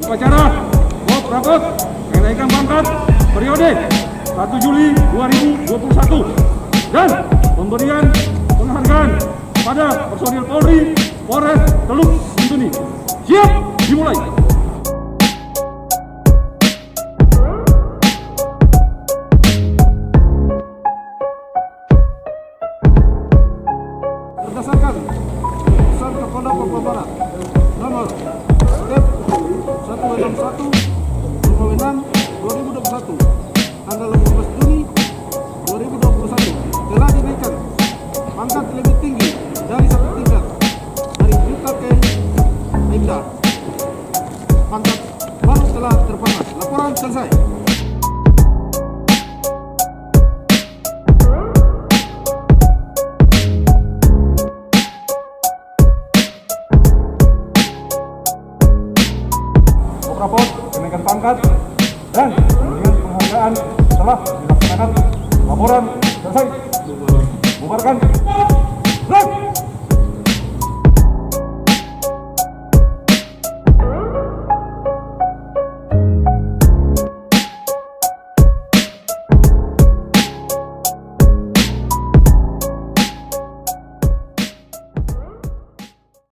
Upacara Bob Rapot kenaikan pangkat periode 1 Juli 2021 dan pemberian penghargaan pada personil Polri Polres Teluk Bintuni. Siap, dimulai. Berdasarkan keputusan Kapolda Papua Barat nomor Step 161 Pemerintahan 2021 tanggal 15 Juni 2021 telah dinaikkan pangkat lebih tinggi dari satu tingkat dari Bribka ke Aibda. Pangkat baru telah terpasang. Laporan selesai. Rapot kenaikan pangkat dan pemberian penghargaan telah dilaksanakan. Laporan selesai. Bubarkan.